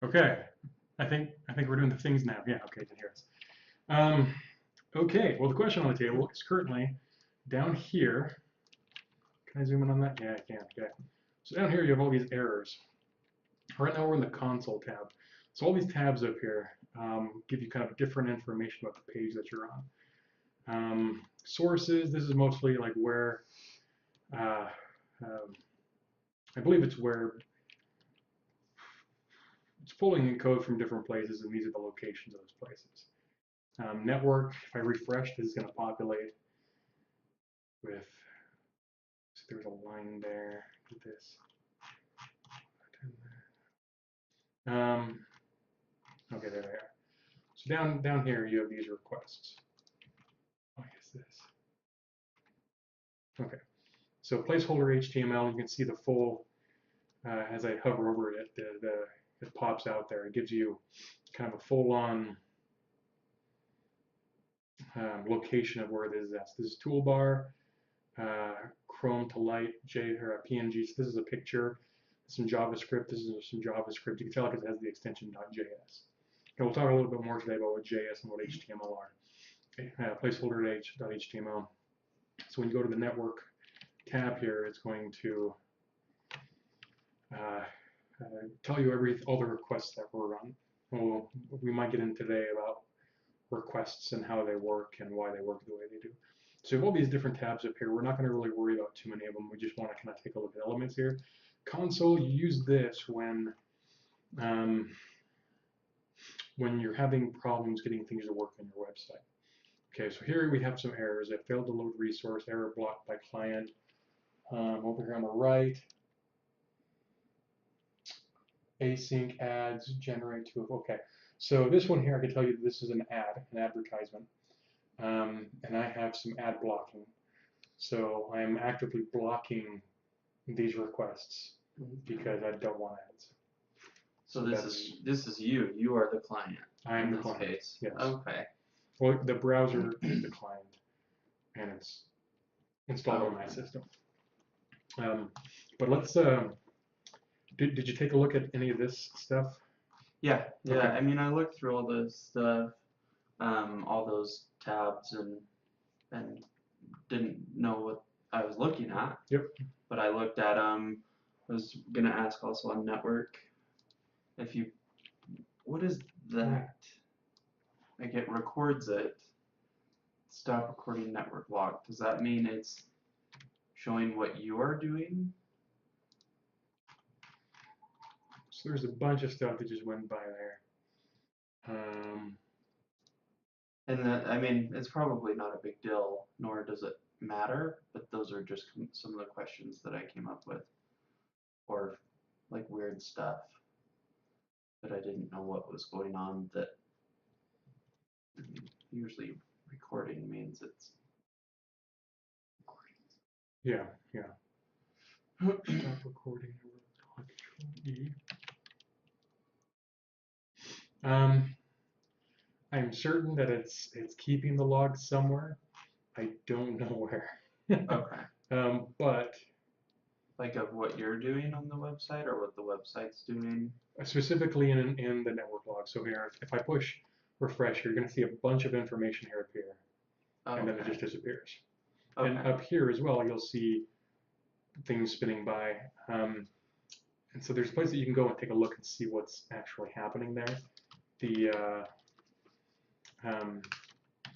Okay, I think we're doing the things now. Yeah, okay, you can hear us. Okay, well the question on the table is currently down here. Can I zoom in on that? Yeah, I can. Okay. So down here you have all these errors. Right now we're in the console tab. So all these tabs up here give you kind of different information about the page that you're on. Sources, this is mostly like where, I believe it's where it's pulling in code from different places, and these are the locations of those places. Network, if I refresh, this is going to populate with, so there's a line there, get this. Okay, there they are. So down here you have these requests. What is this? Okay, so placeholder HTML, you can see the full, as I hover over it, it pops out there. It gives you kind of a full-on location of where this is at. So this is toolbar, Chrome to light, or PNG. So this is a picture. Some JavaScript. This is some JavaScript. You can tell because it has the extension .js. And we'll talk a little bit more today about what JS and what HTML are. Okay, placeholder .html. So when you go to the network tab here, it's going to tell you all the requests that were run. We might get into today about requests and how they work and why they work the way they do. So we have all these different tabs up here. We're not going to really worry about too many of them. We just want to kind of take a look at elements here. Console, you use this when you're having problems getting things to work on your website. Okay, so here we have some errors. It failed to load resource, error blocked by client. Over here on the right, async ads generate to, okay. So this one here, I can tell you this is an advertisement. And I have some ad blocking. So I'm actively blocking these requests because I don't want ads. So this is you. You are the client. I am the client. Case. Yes. Okay. Well, the browser is the client, and it's installed on my system. But let's. Did you take a look at any of this stuff? Yeah. Yeah. Okay. I mean, I looked through all this stuff, all those tabs, and didn't know what I was looking at. Yep. But I looked at I was gonna ask also on network if you, what is that? Like it records it. Stop recording network log. Does that mean it's showing what you are doing? So there's a bunch of stuff that just went by there. And that, I mean, it's probably not a big deal, nor does it matter, but those are just some of the questions that I came up with. Or like weird stuff that I didn't know what was going on, that usually recording means it's yeah, yeah. Stop recording. I'm certain that it's keeping the log somewhere. I don't know where. Okay. But like of what you're doing on the website or what the website's doing? Specifically in the network log. So here, if I push refresh, you're going to see a bunch of information here appear, and then it just disappears. Okay. And up here as well, you'll see things spinning by. And so there's a place that you can go and take a look and see what's actually happening there.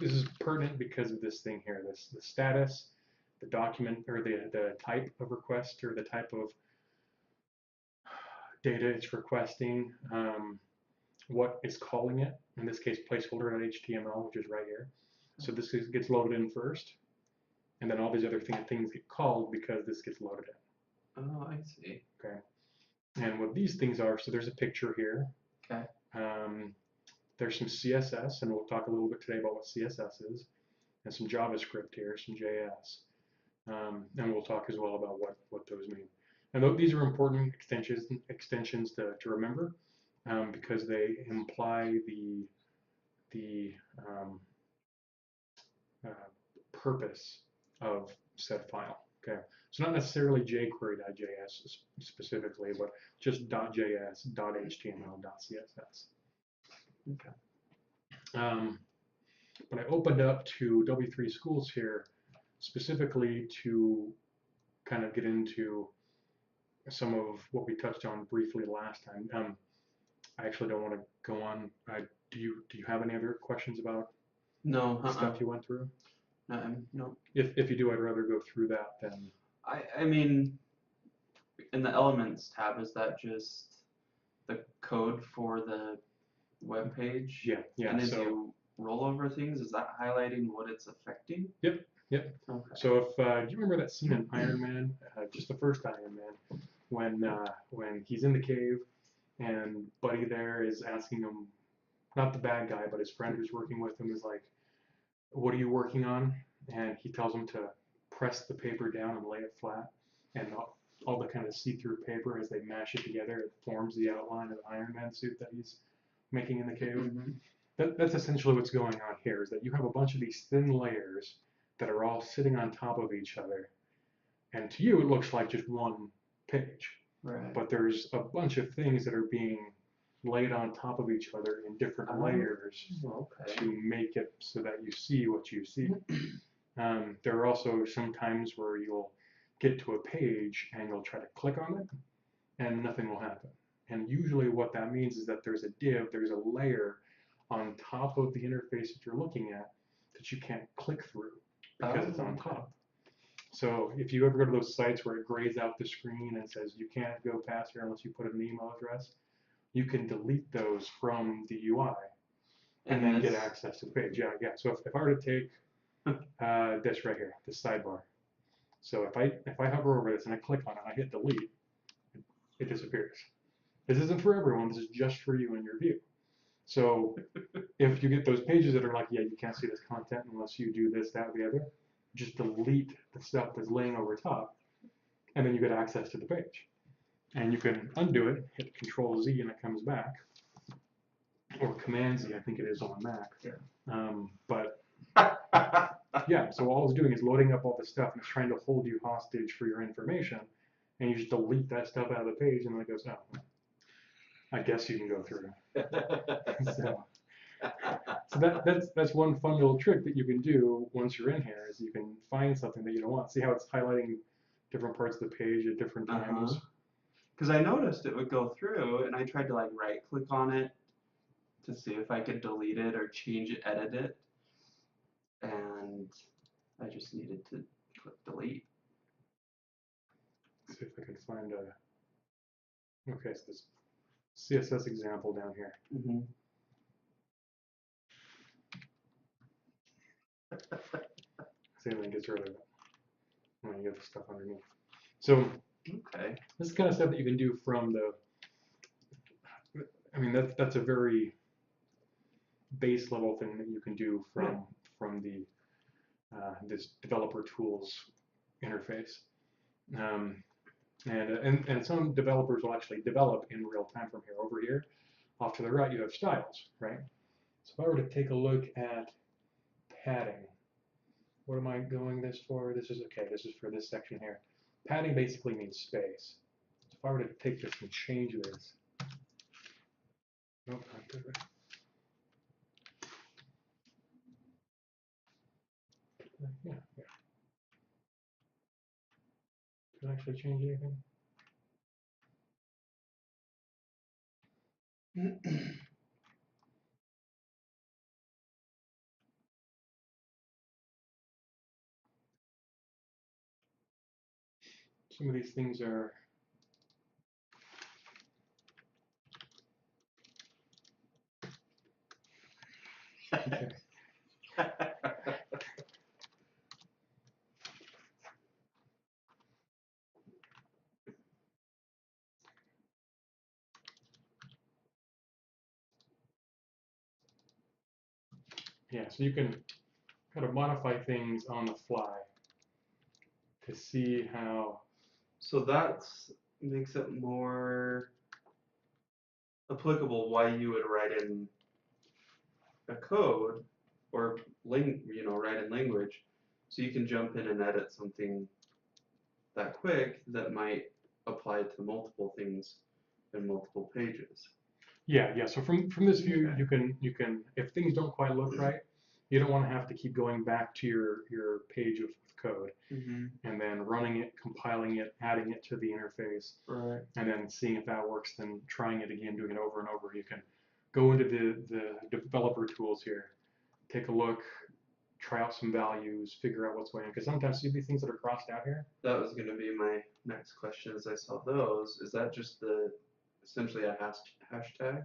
This is pertinent because of this thing here, the status, the document, or the type of request, or the type of data it's requesting, what it's calling it, in this case placeholder.html, which is right here. So this gets loaded in first, and then all these other things get called because this gets loaded in. Oh, I see. Okay. And what these things are, so there's a picture here. Okay. There's some CSS, and we'll talk a little bit today about what CSS is, and some JavaScript here, some JS. And we'll talk as well about what those mean. And these are important extensions to remember because they imply the purpose of said file. Okay, So not necessarily jQuery.js specifically, but just .js, .html, .css. Okay. But I opened up to W3 Schools here specifically to kind of get into some of what we touched on briefly last time. I actually don't want to go on. Do you have any other questions about No, stuff you went through? no. If you do, I'd rather go through that than. I mean, in the Elements tab, is that just the code for the web page? Yeah, yeah. And as So you roll over things, is that highlighting what it's affecting? Yep. Okay. So if do you remember that scene in Iron Man, just the first Iron Man, when he's in the cave and Buddy there is asking him, not the bad guy, but his friend who's working with him is like, "What are you working on?" And he tells him to press the paper down and lay it flat, and all the kind of see-through paper as they mash it together, it forms the outline of the Iron Man suit that he's making in the cave. Mm-hmm. That's essentially what's going on here, is that you have a bunch of these thin layers that are all sitting on top of each other. And to you, it looks like just one page. Right. But there's a bunch of things that are being laid on top of each other in different layers to make it so that you see what you see. There are also some times where you'll get to a page and you'll try to click on it and nothing will happen. And usually what that means is that there's a div, there's a layer on top of the interface that you're looking at that you can't click through because it's on top. So if you ever go to those sites where it grays out the screen and says you can't go past here unless you put an email address, you can delete those from the UI and then get access to the page. Yeah. So if I were to take this right here, this sidebar. So if I hover over this and I click on it, I hit delete, it disappears. This isn't for everyone. This is just for you and your view. So if you get those pages that are like, yeah, you can't see this content unless you do this, that, or the other, just delete the stuff that's laying over top, and then you get access to the page. And you can undo it, hit Control Z, and it comes back, or Command Z, I think it is on Mac. Yeah. But yeah, so all it's doing is loading up all the stuff, and it's trying to hold you hostage for your information, and you just delete that stuff out of the page, and then it goes, oh, I guess you can go through. So that's one fun little trick that you can do once you're in here, is you can find something that you don't want. See how it's highlighting different parts of the page at different times? Because I noticed it would go through, and I tried to like right click on it to see if I could delete it or change it, edit it, and I just needed to click delete. See if I can find a. Okay, so this CSS example down here. Mm-hmm. See, and then gets rid of it when you get the stuff underneath. So okay, this is the kind of stuff that you can do from the. I mean, that's a very base level thing that you can do from the this developer tools interface. And some developers will actually develop in real time from here. Over here, off to the right, you have styles, right? So if I were to take a look at padding, what am I going this for? This is okay. This is for this section here. Padding basically means space. So if I were to take this and change this, nope, not good. Yeah. Did it actually change anything? Some of these things are. Okay. Yeah, so you can kind of modify things on the fly to see how. So that makes it more applicable why you would write in a code or write in language, so you can jump in and edit something that quick that might apply to multiple things in multiple pages. Yeah. So from this view, Okay. you can if things don't quite look right, you don't want to have to keep going back to your page with code and then running it, compiling it, adding it to the interface, Right. and then seeing if that works, then trying it again, doing it over and over. You can go into the developer tools here, take a look, try out some values, figure out what's going on. Because sometimes you see these things that are crossed out here. That was going to be my next question as I saw those. Is that just essentially a hashtag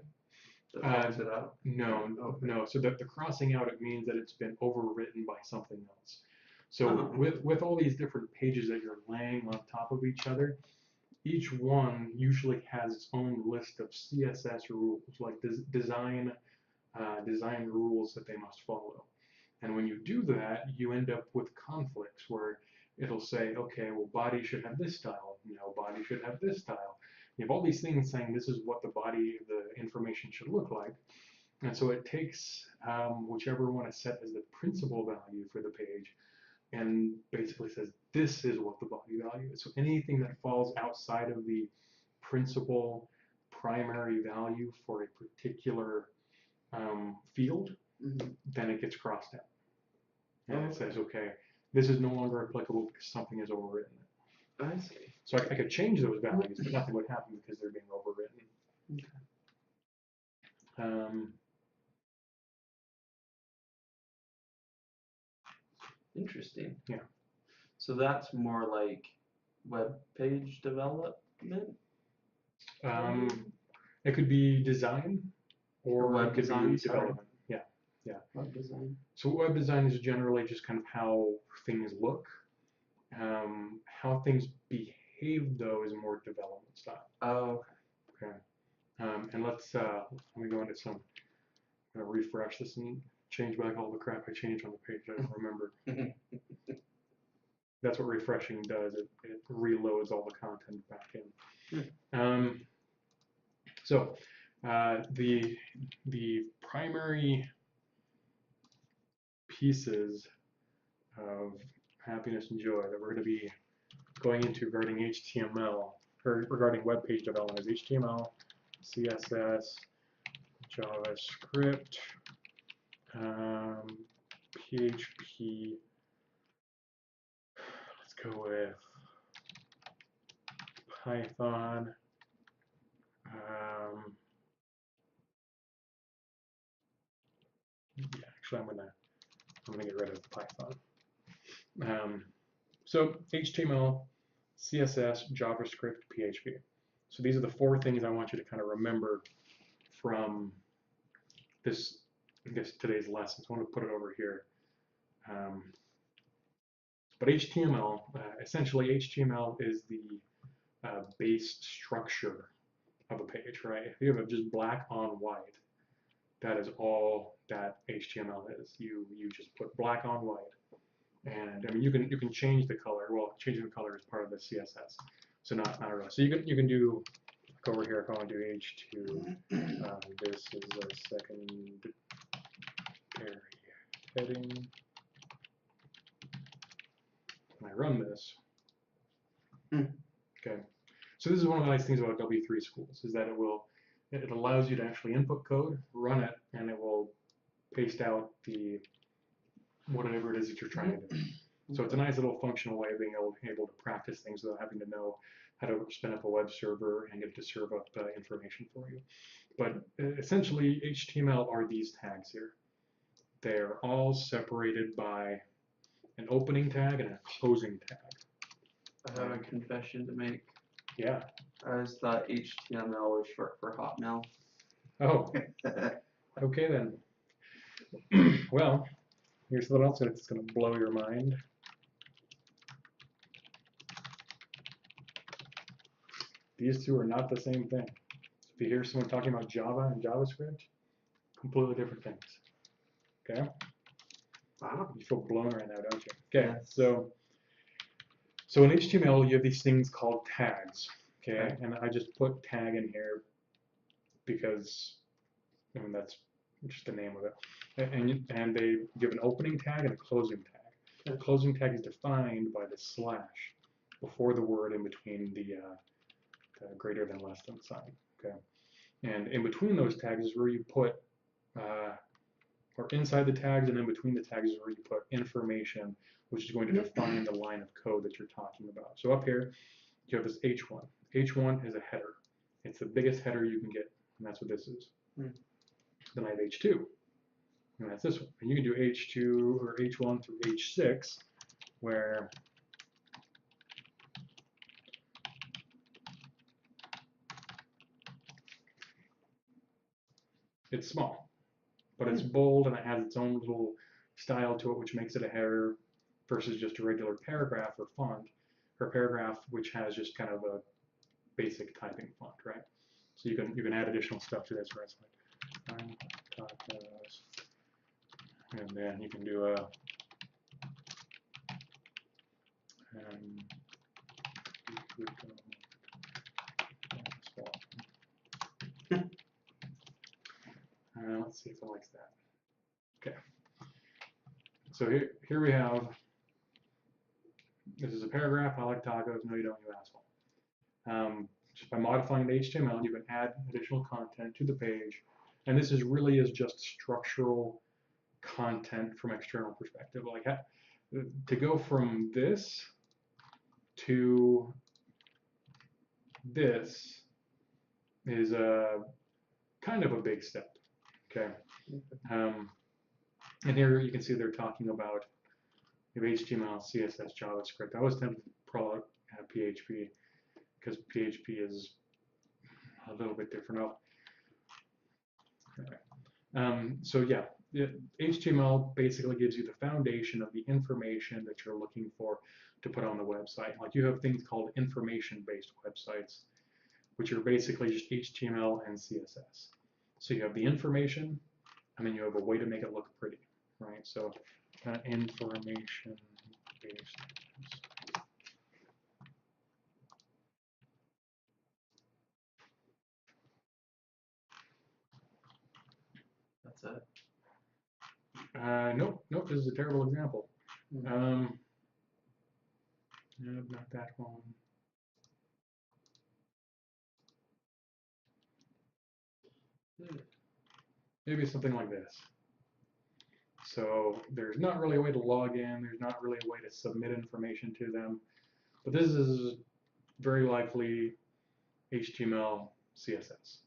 that marks it out? No, Okay. no. So the crossing out, it means that it's been overwritten by something else. So Oh. with all these different pages that you're laying on top of each other, each one usually has its own list of CSS rules, like design rules that they must follow. And when you do that, you end up with conflicts where it'll say, okay, well, body should have this style. No, body should have this style. You have all these things saying this is what the body, the information should look like. And so it takes whichever one is set as the principal value for the page and basically says this is what the body value is. So anything that falls outside of the principal primary value for a particular field, then it gets crossed out. And it says, okay, this is no longer applicable because something is overwritten. I see. So I could change those values, but nothing would happen because they're being overwritten. Interesting. Yeah. So that's more like web page development? It could be design or web it could design, be sorry. development. Yeah. Web design. So web design is generally just kind of how things look. How things behave, though, is more development style. Oh, okay. And let me go into some. I'm gonna refresh this and change back all the crap I changed on the page I don't remember. That's what refreshing does. It reloads all the content back in. So the primary pieces of happiness and joy that we're going to be going into regarding HTML or regarding web page development is HTML, CSS, JavaScript, PHP. Let's go with Python. Yeah, actually, I'm gonna get rid of Python. So HTML, CSS, JavaScript, PHP. So these are the four things I want you to kind of remember from this, I guess, today's lesson. So I want to put it over here. But HTML, essentially HTML is the base structure of a page, right? If you have just black on white, that is all that HTML is. You just put black on white. And I mean, you can change the color. Well, changing the color is part of the CSS, so not really. So you can do like over here if I want to do H2. This is a secondary heading. When I run this, okay. So this is one of the nice things about W3 schools is that it allows you to actually input code, run it, and it will paste out the whatever it is that you're trying to do. So it's a nice little functional way of being able to practice things without having to know how to spin up a web server and get it to serve up information for you. But essentially, HTML are these tags here. They're all separated by an opening tag and a closing tag. I have a confession to make. Yeah. I always thought HTML was short for Hotmail. Oh. Okay then. Well, here's something else that's going to blow your mind. These two are not the same thing. If you hear someone talking about Java and JavaScript, completely different things. Okay? Wow. You feel blown right now, don't you? Okay, yes. so in HTML, you have these things called tags. Okay, and I just put tag in here because I mean that's just the name of it. And they give an opening tag and a closing tag. The closing tag is defined by the slash before the word, in between the greater than less than sign. Okay, and in between those tags is where you put, or inside the tags and in between the tags is where you put information, which is going to define the line of code that you're talking about. So up here, you have this H1. H1 is a header. It's the biggest header you can get, and that's what this is. Then I have H2, and that's this one. And you can do H2 or H1 through H6, where it's small, but it's bold and it has its own little style to it, which makes it a header versus just a regular paragraph or font, or paragraph which has just kind of a basic typing font, right? So you can add additional stuff to this, where it's like, and then you can do a let's see if it likes that. Okay. So here we have, this is a paragraph. I like tacos. No, you don't, you asshole. Just by modifying the HTML, you can add additional content to the page. And this really is just structural content from external perspective. Like to go from this to this is a kind of a big step. Okay. And here you can see they're talking about HTML, CSS, JavaScript. I was tempted to pull out PHP because PHP is a little bit different. So yeah, HTML basically gives you the foundation of the information that you're looking for to put on the website. Like you have things called information-based websites, which are basically just HTML and CSS. So you have the information, and then you have a way to make it look pretty, right? So information-based. That's it. Nope, this is a terrible example. No, not that one. Maybe something like this. So there's not really a way to log in, there's not really a way to submit information to them, but this is very likely HTML, CSS.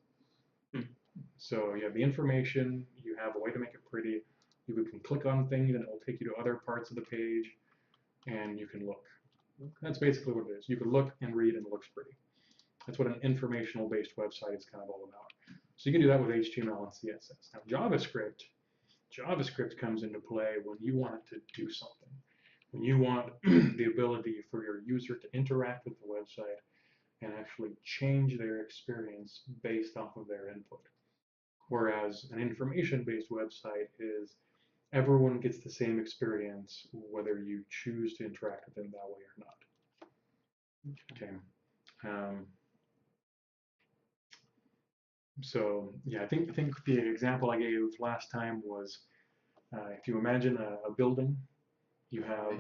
So you have the information, you have a way to make it pretty, you can click on things and it will take you to other parts of the page, and you can look. That's basically what it is. You can look and read and it looks pretty. That's what an informational based website is kind of all about. So you can do that with HTML and CSS. Now JavaScript comes into play when you want it to do something. When you want the ability for your user to interact with the website and actually change their experience based off of their input. Whereas an information-based website is everyone gets the same experience whether you choose to interact with them that way or not. Okay. So yeah, I think the example I gave last time was if you imagine a building, you have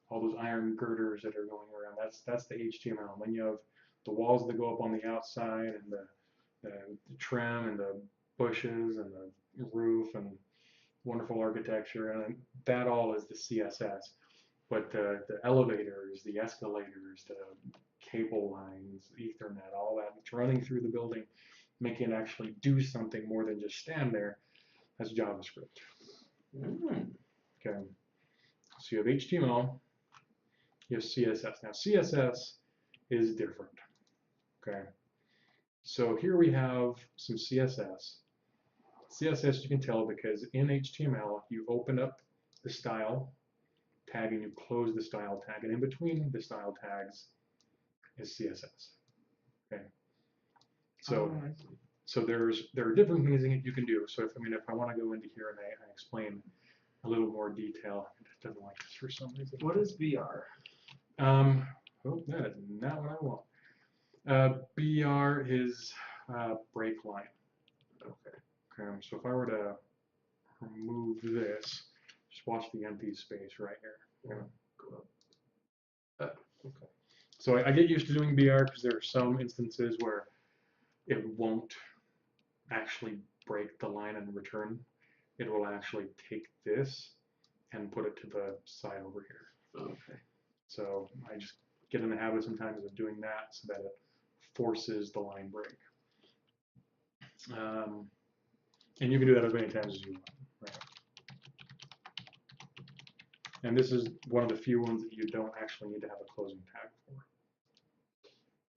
all those iron girders that are going around. That's the HTML. And then you have the walls that go up on the outside, and the trim, and the bushes, and the roof, and wonderful architecture, and that all is the CSS. But the elevators, the escalators, the cable lines, Ethernet, all that, it's running through the building, making it actually do something more than just stand there. That's JavaScript. Okay. So you have HTML, you have CSS. Now CSS is different. Okay. So here we have some CSS. CSS you can tell because in HTML you open up the style tag and you close the style tag, and in between the style tags is CSS. Okay. So there are different things that you can do. So if I want to go into here and I explain a little more detail, it just doesn't like this for some reason. What is BR? Oh, that is not what I want. BR is break line. Okay. So if I were to remove this, just watch the empty space right here. Go up. Okay. So I get used to doing BR because there are some instances where it won't actually break the line and return. It will actually take this and put it to the side over here. Okay. So I just get in the habit sometimes of doing that so that it forces the line break. And you can do that as many times as you want. Right? And this is one of the few ones that you don't actually need to have a closing tag for.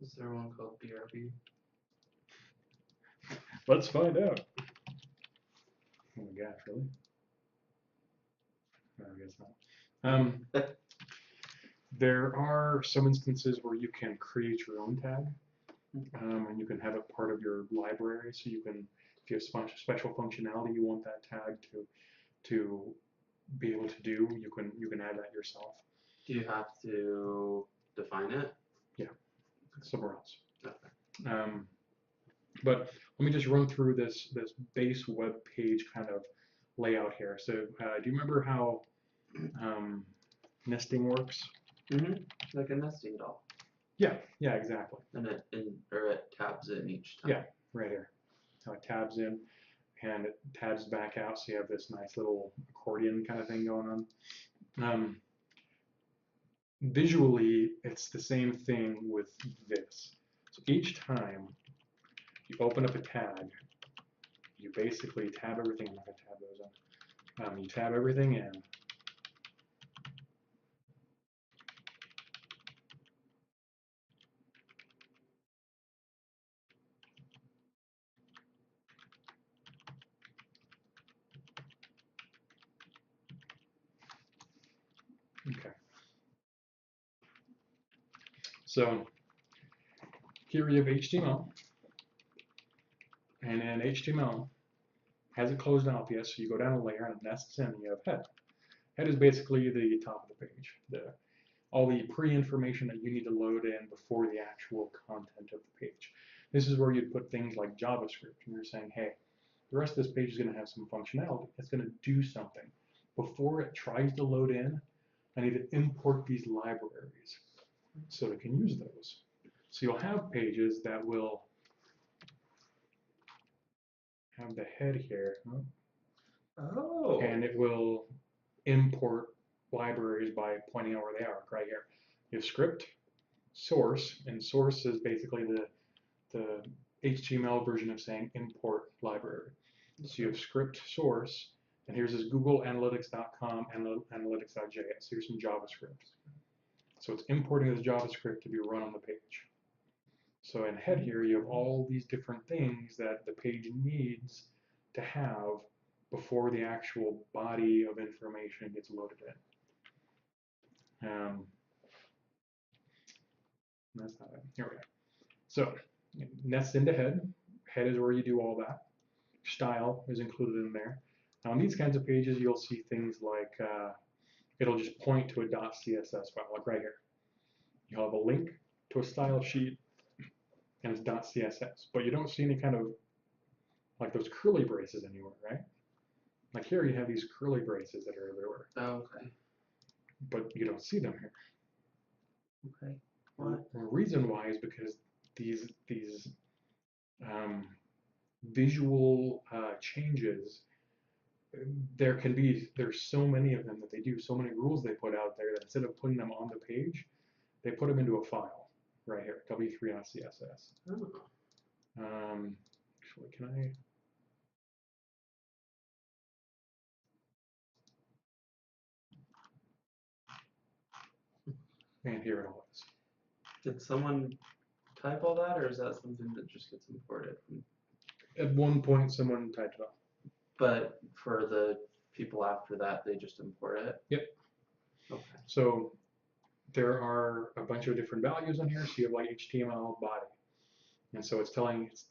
Is there one called BRB? Let's find out. Oh my gosh, really? No, I guess not. There are some instances where you can create your own tag, and you can have it part of your library. So you can, if you have special functionality you want that tag to be able to do, you can add that yourself. Do you have to define it? Yeah, somewhere else. Okay. But let me just run through this base web page kind of layout here. So do you remember how nesting works? Like a nesting doll. Yeah, exactly. And it tabs in each time. Yeah, right here. How it tabs in and it tabs back out, so you have this nice little accordion kind of thing going on. Visually, it's the same thing with this. So each time you open up a tag, you basically tab everything. I'm not going to tab those in. You tab everything in. Okay. So here you have HTML, and then HTML hasn't closed out yet, so you go down a layer and it nests in, and you have head. Head is basically the top of the page, all the pre-information that you need to load in before the actual content of the page. This is where you'd put things like JavaScript, and you're saying, hey, the rest of this page is going to have some functionality. It's going to do something. Before it tries to load in, I need to import these libraries so it can use those. So you'll have pages that will have the head here. Oh. And it will import libraries by pointing out where they are, right here. You have script, source, and source is basically the HTML version of saying import library. So you have script source, and here's this Google Analytics.com analytics.js. Here's some JavaScript. So it's importing this JavaScript to be run on the page. So in head here, you have all these different things that the page needs to have before the actual body of information gets loaded in. That's not it. Here we go. So nests into head. Head is where you do all that. Style is included in there. Now in these kinds of pages, you'll see things like it'll just point to a .css file, like right here. You'll have a link to a style sheet, and it's .css, but you don't see any kind of like those curly braces anywhere, right? Like here, you have these curly braces that are everywhere. Oh, okay. But you don't see them here. Okay. What? The reason why is because these visual changes, there's so many of them that they do, so many rules they put out there that instead of putting them on the page, they put them into a file right here, w3.css. Oh. Actually, can I? And here it all is. Did someone type all that, or is that something that just gets imported? At one point, someone typed it up. But for the people after that, they just import it? Yep. Okay. So there are a bunch of different values in here. So you have like HTML body. And so it's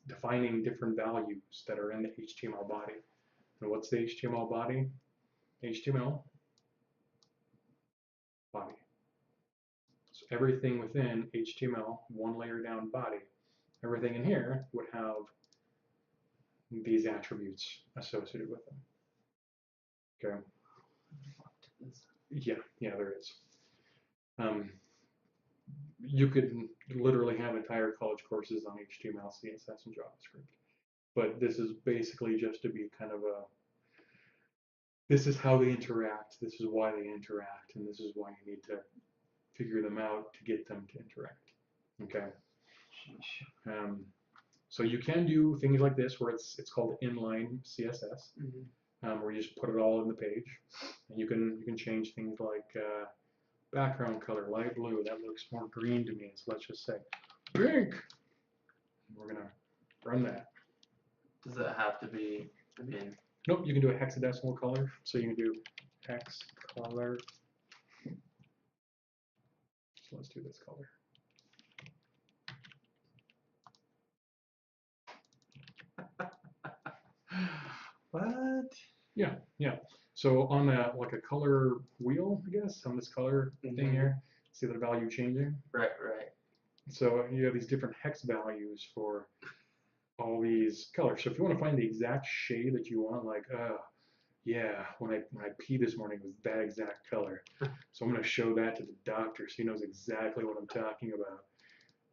defining different values that are in the HTML body. And what's the HTML body? HTML body. So everything within HTML, one layer down body, everything in here would have these attributes associated with them. Okay. Yeah, there is. you could literally have entire college courses on HTML, CSS, and JavaScript. But this is basically just to be kind of a, this is how they interact, this is why they interact, and this is why you need to figure them out to get them to interact. Okay. So you can do things like this where it's called inline CSS, where you just put it all in the page, and you can change things like background color, light blue. That looks more green to me, so let's just say pink. We're gonna run that. Does it have to be? I mean, nope. You can do a hexadecimal color, so you can do hex color. So let's do this color. What? Yeah, yeah. So on a like a color wheel, I guess, on this color thing here, see the value changing? Right, right. So you have these different hex values for all these colors. So if you want to find the exact shade that you want, like, yeah, when I pee this morning, it was that exact color. So I'm going to show that to the doctor so he knows exactly what I'm talking about.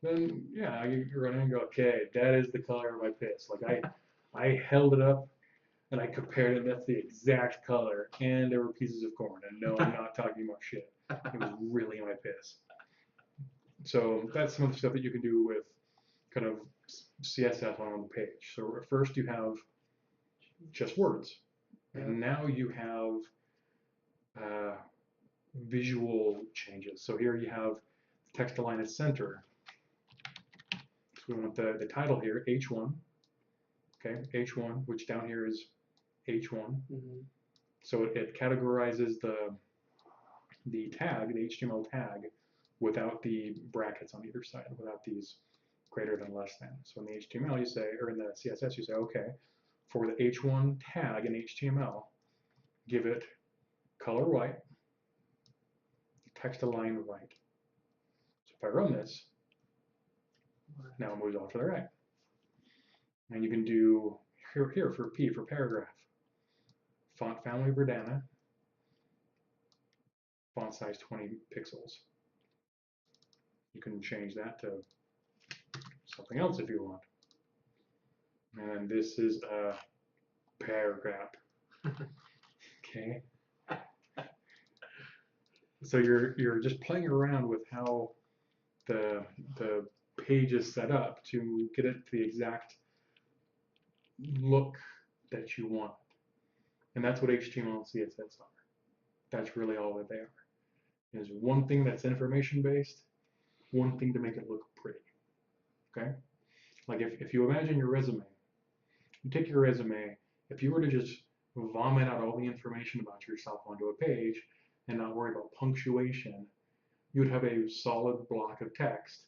Then yeah, you run in and go, okay, that is the color of my piss. Like I held it up and I compared it. That's the exact color, and there were pieces of corn. And no, I'm not talking about shit. It was really my piss. So that's some of the stuff that you can do with kind of CSS on the page. So first you have just words, and now you have visual changes. So here you have text align as center. So we want the title here, H1. Okay, H1, which down here is H1. So it categorizes the tag, the HTML tag, without the brackets on either side, without these greater than, less than. So in the HTML you say, or in the CSS you say, okay, for the H1 tag in HTML, give it color white, text align right. So if I run this, now it moves off to the right. And you can do here for P, for paragraph, font family Verdana, font size 20 pixels. You can change that to something else if you want. And this is a paragraph. Okay. So you're just playing around with how the page is set up to get it to the exact look that you want. And that's what HTML and CSS are. That's really all that they are. Is one thing that's information based, one thing to make it look pretty. Okay? Like if you imagine your resume, you take your resume, if you were to just vomit out all the information about yourself onto a page and not worry about punctuation, you would have a solid block of text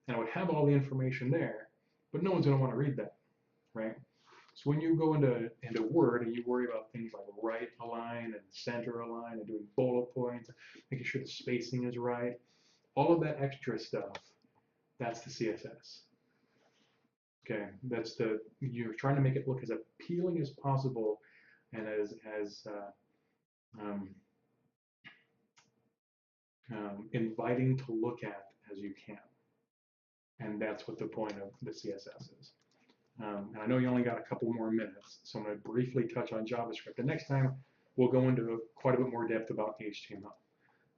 and it would have all the information there, but no one's going to want to read that, right? So when you go into Word and you worry about things like right align and center align and doing bullet points, making sure the spacing is right, all of that extra stuff, that's the CSS. Okay, that's you're trying to make it look as appealing as possible and as inviting to look at as you can. And that's what the point of the CSS is. And I know you only got a couple more minutes, so I'm going to briefly touch on JavaScript. And next time, we'll go into quite a bit more depth about HTML.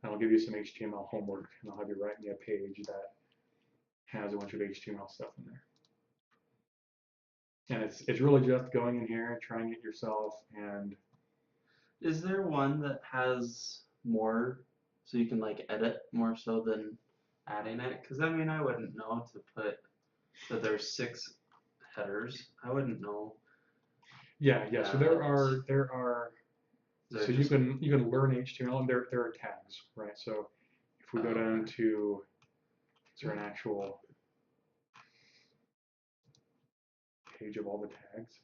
And I'll give you some HTML homework, and I'll have you write me a page that has a bunch of HTML stuff in there. And it's really just going in here, trying it yourself, and... Is there one that has more, so you can like edit more so than adding it? Because I mean, I wouldn't know to put that there's 6 headers. I wouldn't know. Yeah. So there are. So you can learn HTML, and there are tags, right? So if we go down to, is there an actual page of all the tags?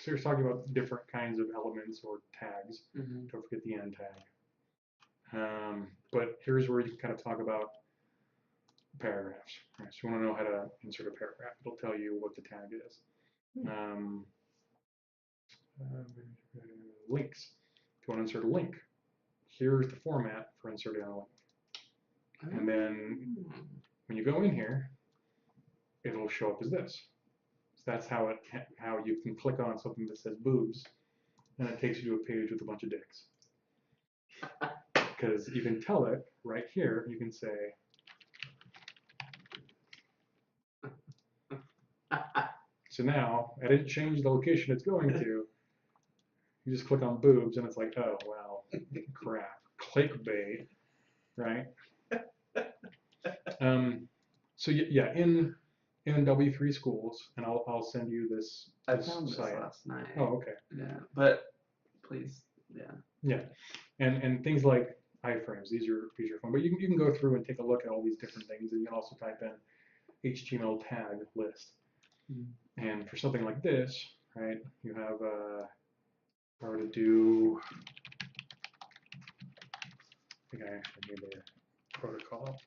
So you're talking about different kinds of elements or tags. Don't forget the end tag. But here's where you can kind of talk about paragraphs. Right? So you want to know how to insert a paragraph. It'll tell you what the tag is. Um, links. If you want to insert a link, here's the format for inserting a link. And then when you go in here, it'll show up as this. So that's how you can click on something that says boobs, and it takes you to a page with a bunch of dicks. Because you can tell it right here. You can say, so now I didn't change the location it's going to. You just click on boobs, and it's like, oh well, crap, clickbait, right? So yeah, in W3 schools, and I'll send you this. I found this last night. Oh, okay. Yeah, but please, yeah. Yeah, and things like iframes. These are fun, but you can go through and take a look at all these different things, and you can also type in HTML tag list. And for something like this, right, you have or to do. I think I actually need a protocol.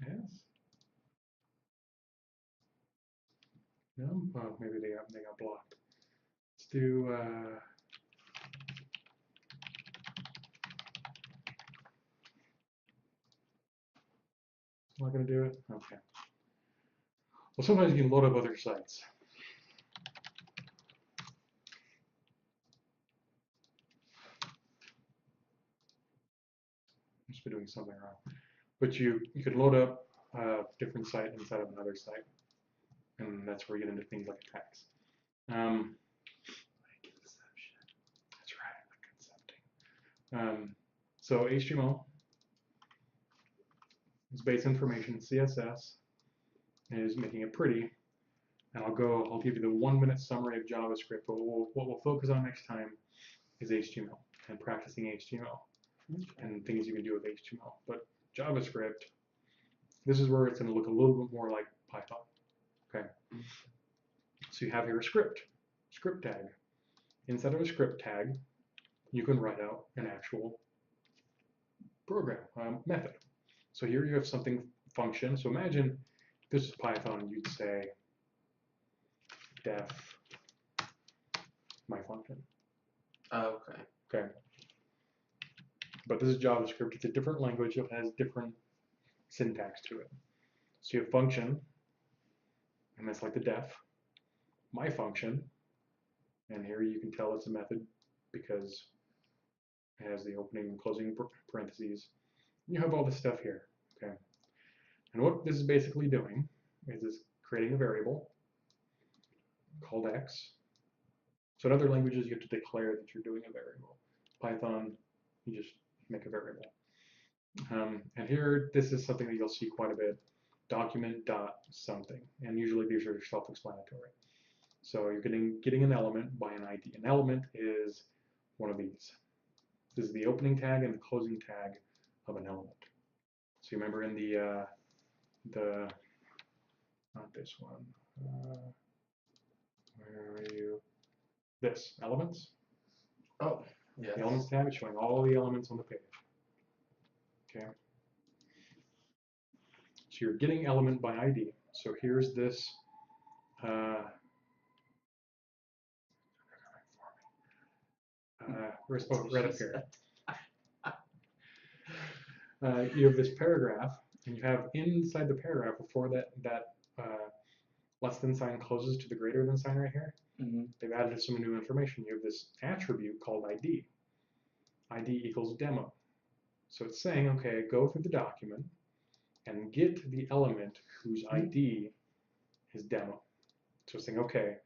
Yes. No. Oh, maybe they got blocked. Let's do. Am I going to do it? Okay. Well, sometimes you can load up other sites. Must be doing something wrong. But you could load up a different site inside of another site, and that's where you get into things like attacks. That's right, like concepting. So HTML is base information. CSS is making it pretty. And I'll give you the 1-minute summary of JavaScript. But what we'll focus on next time is HTML and practicing HTML and things you can do with HTML. But JavaScript, this is where it's going to look a little bit more like Python. Okay. So you have here a script tag. Inside of a script tag, you can write out an actual program method. So here you have something function. So imagine this is Python. You'd say def my function. Oh, okay. Okay. But this is JavaScript. It's a different language. It has different syntax to it. So you have function, and that's like the def. My function, and here you can tell it's a method because it has the opening and closing parentheses. You have all this stuff here. Okay. And what this is basically doing is it's creating a variable called x. So in other languages, you have to declare that you're doing a variable. Python, you just make a variable. And here, this is something that you'll see quite a bit. Document dot something, and usually these are self-explanatory. So you're getting an element by an ID. An element is one of these. This is the opening tag and the closing tag of an element. So you remember in the not this one. Where are you? This elements. Oh, yeah. The elements tab is showing all the elements on the page. Okay. So you're getting element by ID. So here's this. Where's right up here? You have this paragraph, and you have inside the paragraph before that less than sign closes to the greater than sign right here. They've added some new information. You have this attribute called ID. ID equals demo. So it's saying, okay, go through the document and get the element whose ID is demo. So it's saying, okay,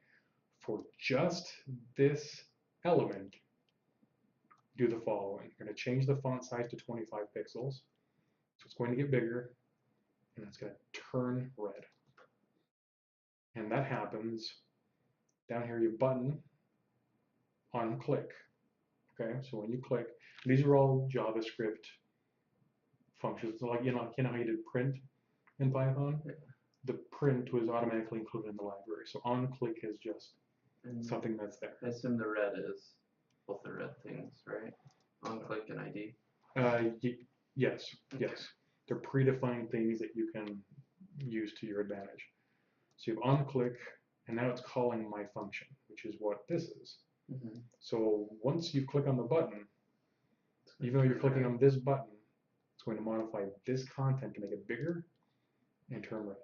for just this element, do the following. You're going to change the font size to 25 pixels. So it's going to get bigger, and it's going to turn red. And that happens. Down here, you have button on click. Okay, so when you click, these are all JavaScript functions. So like you know how you did print in Python, the print was automatically included in the library. So onClick is just something that's there. I assume the red is both the red things, right? OnClick and ID. Yes, yes. They're predefined things that you can use to your advantage. So you have onClick, and now it's calling my function, which is what this is. So once you click on the button, even though you're clicking on this button, it's going to modify this content to make it bigger and turn red.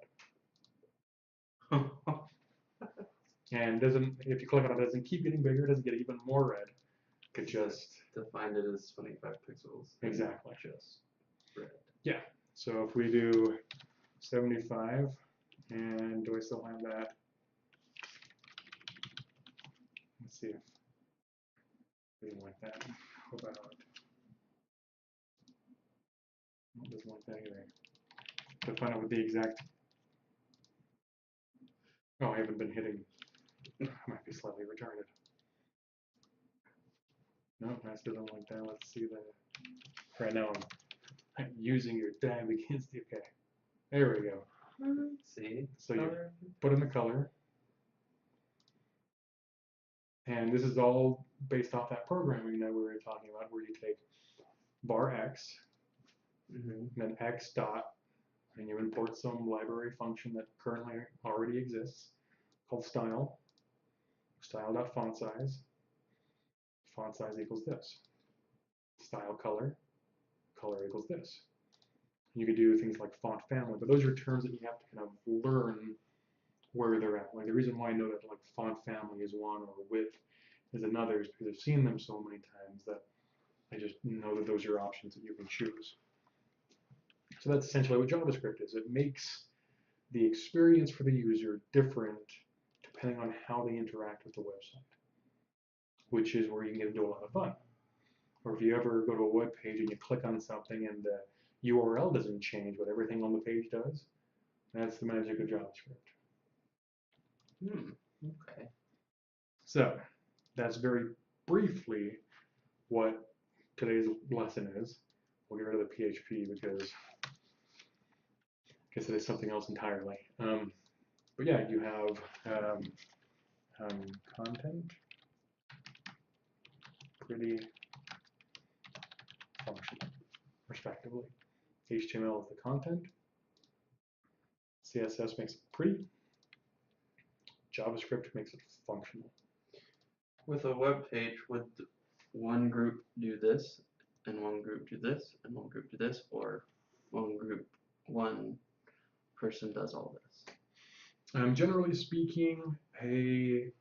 And doesn't, if you click on it, it doesn't keep getting bigger, it doesn't get even more red. It just defined it as 25 pixels. Exactly. Just red. Yeah. So if we do 75, and do I still have that? Let's see if it doesn't like that. How about it doesn't like that either. To find out what the exact. Oh, I haven't been hitting. I might be slightly retarded. No, I still don't like that. Let's see the. Right now I'm using your tab against the. Okay. There we go. See? So you put in the color. And this is all based off that programming that we were talking about, where you take bar x, and then x dot, and you import some library function that currently already exists called style, style.font size equals this, style color equals this. You could do things like font family, but those are terms that you have to kind of learn where they're at. Like the reason why I know that like font family is one or width is another is because I've seen them so many times that I just know that those are options that you can choose. So that's essentially what JavaScript is. It makes the experience for the user different depending on how they interact with the website, which is where you can get into a lot of fun. Or if you ever go to a web page and you click on something and the URL doesn't change, but everything on the page does, that's the magic of JavaScript. Okay. So that's very briefly what today's lesson is. We'll get rid of the PHP because I guess it is something else entirely. But yeah, you have content, pretty, functional, respectively. HTML is the content. CSS makes it pretty. JavaScript makes it functional. With a web page, would one group do this, and one group do this, and one group do this, or one person does all this? Generally speaking, it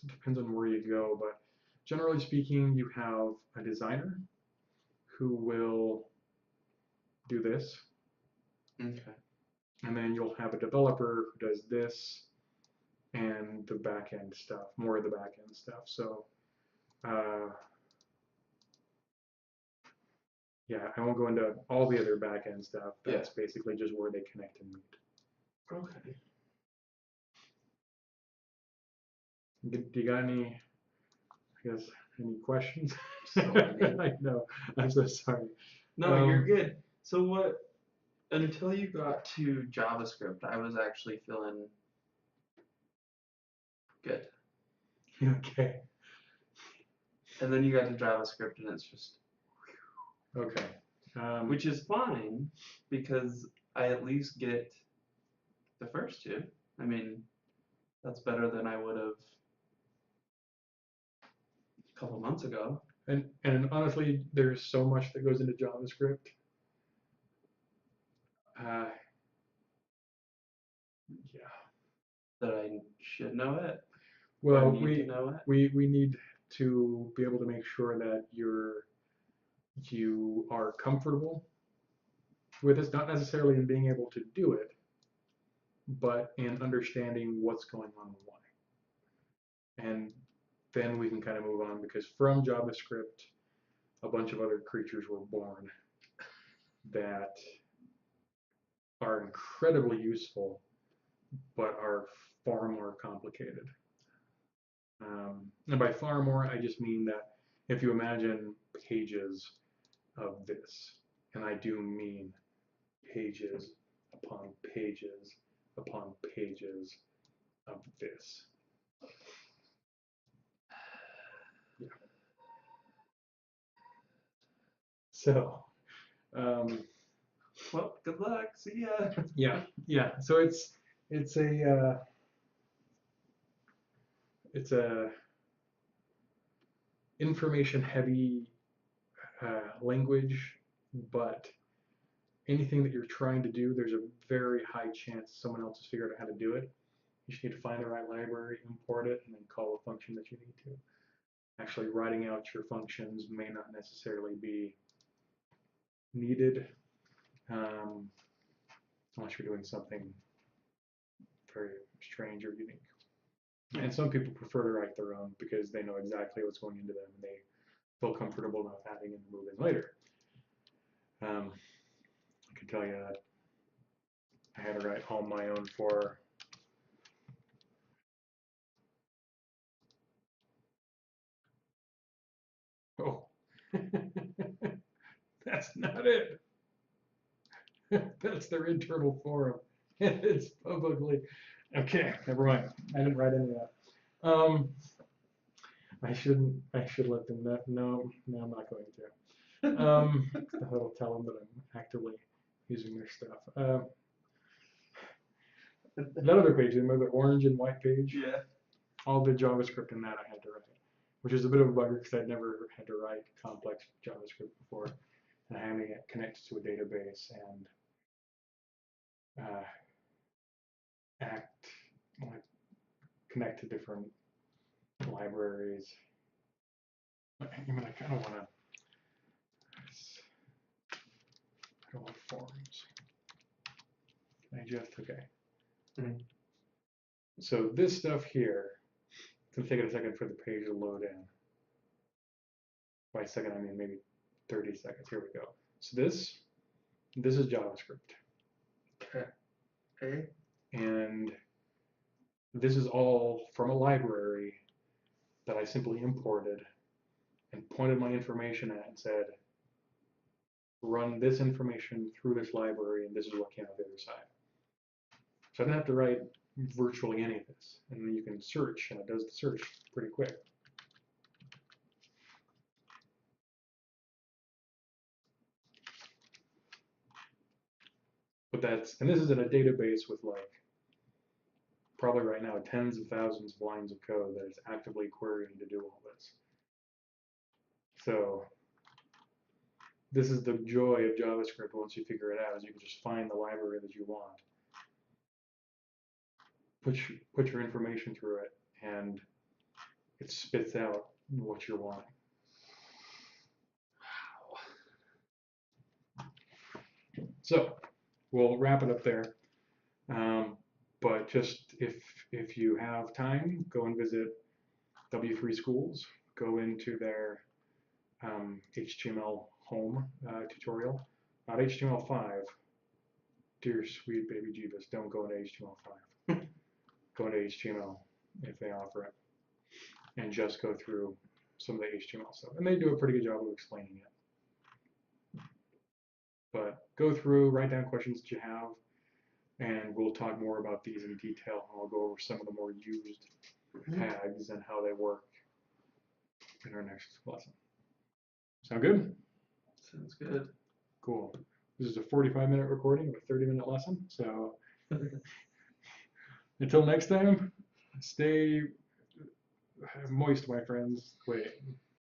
depends on where you go, but generally speaking, you have a designer who will do this. Okay. And then you'll have a developer who does this and the back-end stuff, more of the back-end stuff. So, yeah, I won't go into all the other back-end stuff. That's basically just where they connect and meet. Okay. Do you got any, I guess, any questions? So many. I know. I'm so sorry. No, you're good. So what? Until you got to JavaScript, I was actually feeling good. Okay. And then you got to JavaScript, and it's just. Okay. Which is fine because I at least get the first two. I mean, that's better than I would have a couple months ago. And honestly, there's so much that goes into JavaScript. Yeah. That I should know it. Well, we need to know it. We need to be able to make sure that you are comfortable with this, not necessarily in being able to do it, but in understanding what's going on and why. And then we can kind of move on, because from JavaScript, a bunch of other creatures were born that are incredibly useful, but are far more complicated. And by far more, I just mean that if you imagine pages of this, and I do mean pages upon pages upon pages of this. Yeah. So, well, good luck. See ya. yeah. So it's a information heavy language, but anything that you're trying to do, there's a very high chance someone else has figured out how to do it. You just need to find the right library, import it, and then call the function that you need to. Actually, writing out your functions may not necessarily be needed unless you're doing something very strange or unique. And some people prefer to write their own because they know exactly what's going into them and they feel comfortable enough having it move in later. I can tell you that I had to write all my own for that's not it. That's their internal forum. It's publicly okay. Never mind. I didn't write any of that. I should let them know. No, I'm not going to. That'll tell them that I'm actively using their stuff. That other page, remember the orange and white page? Yeah. All the JavaScript in that I had to write, which is a bit of a bugger because I'd never had to write complex JavaScript before, and having it connect to a database and connect to different libraries. I mean, I kind of want to. I don't want forms. Can I just okay? Mm-hmm. So this stuff here, it's gonna take a second for the page to load in. By a second, I mean maybe 30 seconds. Here we go. So this is JavaScript. Okay. And this is all from a library that I simply imported and pointed my information at and said, run this information through this library, and this is what came out the other side. So I didn't have to write virtually any of this. And then you can search, and it does the search pretty quick. But and this is in a database with like, probably right now, tens of thousands of lines of code that is actively querying to do all this. So this is the joy of JavaScript once you figure it out, is you can just find the library that you want, put your information through it, and it spits out what you're wanting. Wow. So we'll wrap it up there. But just if you have time, go and visit W3 Schools. Go into their HTML home tutorial. Not HTML5. Dear sweet baby Jeebus, don't go into HTML5. Go into HTML if they offer it. And just go through some of the HTML stuff. And they do a pretty good job of explaining it. But go through, write down questions that you have, and we'll talk more about these in detail. I'll go over some of the more used tags and how they work in our next lesson. Sound good? Sounds good. Cool. This is a 45-minute recording of a 30-minute lesson. So until next time, stay moist, my friends. Wait.